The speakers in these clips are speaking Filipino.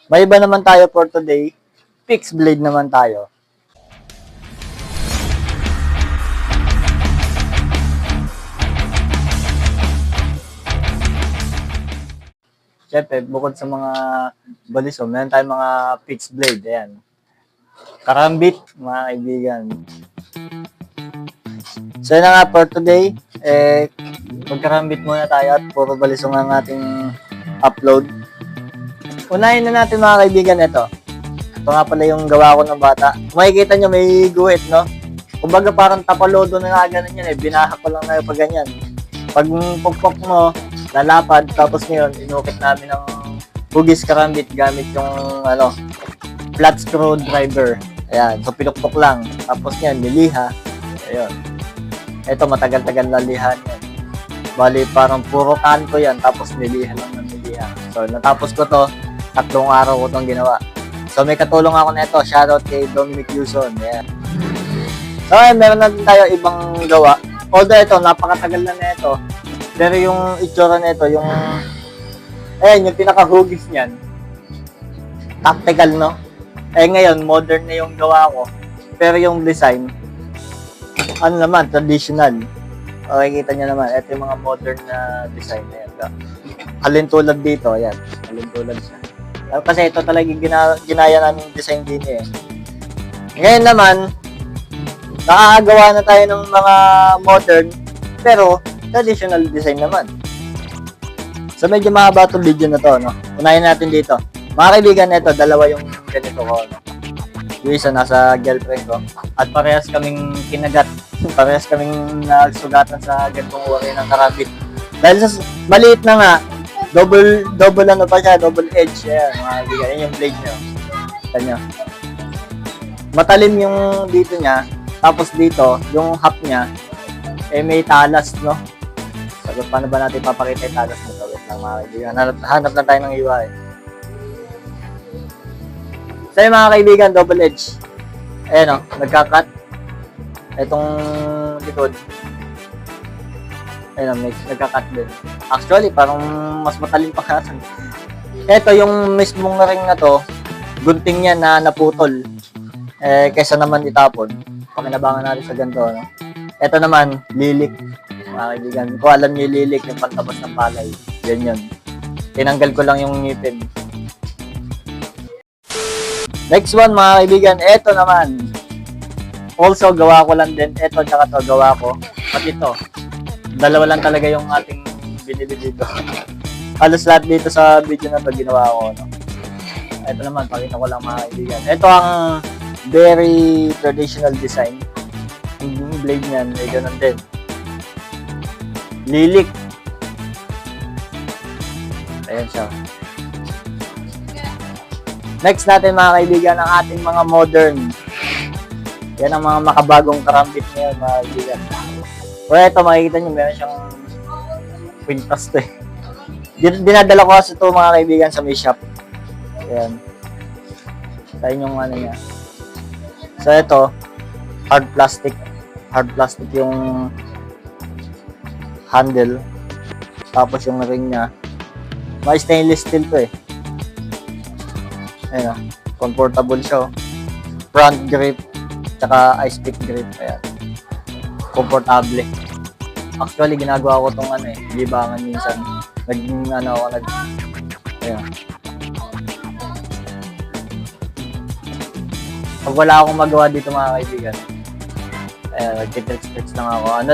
May iba naman tayo for today. Fixed blade naman tayo. Siyempre, bukod sa mga baliso, meron tayong mga fixed blade. Ayan. Karambit, mga kaibigan. So, yun na nga for today. Magkarambit muna tayo at puro balisong ang ating upload. Unahin na natin mga kaibigan ito. Ito nga pala yung gawa ko ng bata. Makikita nyo may guhit, no? Kumbaga parang tapalodo na nga ganun yan eh. Binaha ko lang na pag ganyan. Pag pukpok mo, lalapad, tapos ngayon, inukit namin ng hugis karambit gamit yung flat screwdriver. Ayan, so pinukpok lang. Tapos yan, niliha. Ayun. Ito, matagal-tagal na lihan yan. Bali, parang puro kanto yan, tapos niliha lang ng niliha. So, natapos ko to, 3 araw ko itong ginawa. So, may katulong ako na ito. Shoutout kay Dominic Yuson. Ayan. So, meron na din tayo ibang gawa. Although ito, napakatagal na ito. Pero yung itsura nito, yung pinaka-hugis niyan, tactical, no? Ngayon, modern na yung gawa ko. Pero yung design, traditional. Okay, kita nyo naman. Ito yung mga modern na design na yan. Halintulad dito, ayan. Halintulad siya. Kasi ito talaga ginaya namin yung design din eh. Ngayon naman, nakakagawa na tayo ng mga modern, pero traditional design naman. So medyo mahaba itong video na to, no? Unahin natin dito. Mga kaibigan, ito, dalawa yung ganito ko, no? Yung isa nasa girlfriend ko. At parehas kaming kinagat. Parehas kaming nagsugatan sa ganitong uri ng karambit. Dahil sa maliit na nga, double edge. Ayan, mga kaibigan, yun yung blade nyo. Kanya. Matalim yung dito niya. Tapos dito, yung half niya, may talas, no? So, paano ba natin papakita yung talas nito? Wait lang, mga kaibigan. Hanap na tayo ng iwa, eh. So, yung mga kaibigan, double edge. Ayan, nagka-cut. Itong likod. Ayan, nagka-cut din. Actually, parang mas matalim pa nga. Ito, yung mismong ring na to, gunting niya na naputol. Kaysa naman itapon. Pakinabangan natin sa ganito, no? Ito naman, lilik. Mga kaibigan, kung alam niyo yung lilik, yung pantabas ng palay. Yan yun. Tinanggal ko lang yung ngipin. Next one, mga kaibigan, ito naman. Also, gawa ko lang din. Ito, tsaka to, gawa ko. Pati ito. Dalawa lang talaga yung ating binili dito. Halos lahat dito sa video na to, ginawa ko, no? Ito naman, pakita ko lang, mga kaibigan. Ito ang very traditional design. Yung blade niyan, may ganun din. Lilik. Ayan siya. Next natin, mga kaibigan, ang ating mga modern. Yan ang mga makabagong karambit ngayon, mga kaibigan. Well, ito, makikita nyo, meron siyang quintas to eh. Dinadala ko kasi ito, mga kaibigan, sa may shop. Ayan. Tayo yung niya. So, ito, hard plastic. Hard plastic yung handle. Tapos yung ring niya. May stainless steel to eh. Ayan, comfortable siya. Front grip, tsaka ice pick grip. Ayan. Komportable. Actually, ginagawa ko tong libangan minsan. Ayan. Pag wala akong magawa dito, mga kaibigan, nag-tricks lang ako.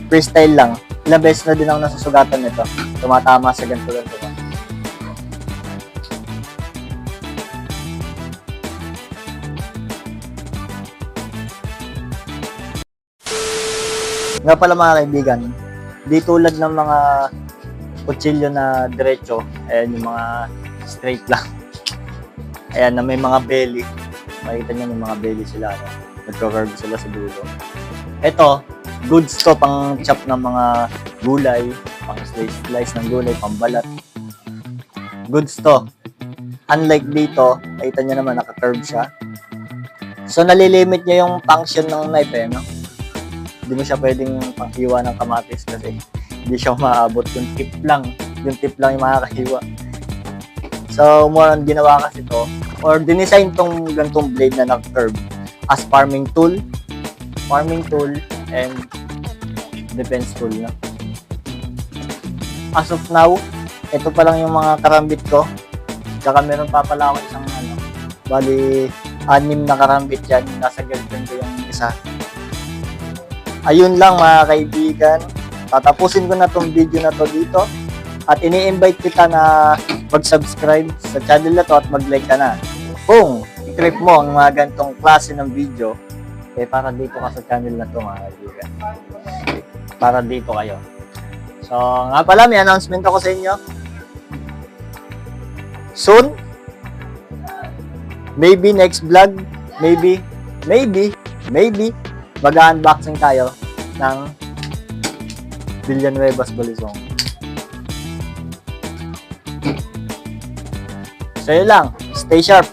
Freestyle lang. Ilang beses na din ako nasusugatan nito. Tumatama sa ganito. Nga pala, mga kaibigan, di tulad ng mga kutsilyo na diretso, ayan yung mga straight lang. Ayan, na may mga belly. Makita nyo may mga belly sila. Nagka-curve sila sa dulo. Ito, goods to pang chop ng mga gulay, pang slice ng gulay, pang balat. Goods to. Unlike dito, makita nyo naman naka-curve siya. So, nalilimit nyo yung function ng knife no? Hindi mo siya pwedeng panghiwa ng kamatis kasi hindi siya maabot. Yung tip lang yung makakahiwa. So, more on ginawa kasi to or dinesign tong gantong blade na nag-curve as farming tool and defense tool na. As of now, ito pa lang yung mga karambit ko. Tsaka meron pa pala ako isang bali 6 na karambit yan. Nasa girlfriend ko yung isa. Ayun lang mga kaibigan. Tatapusin ko na tong video na to dito. At ini-invite kita na mag-subscribe sa channel na to at mag-like ka na. Kung i-click mo ang mga gantong klase ng video, para dito ka sa channel na to mga kaibigan. Para dito kayo. So, nga pala, may announcement ako sa inyo. Soon, maybe next vlog, maybe, mag-unboxing tayo ng Villanuevas Balisong. So, yun lang. Stay sharp.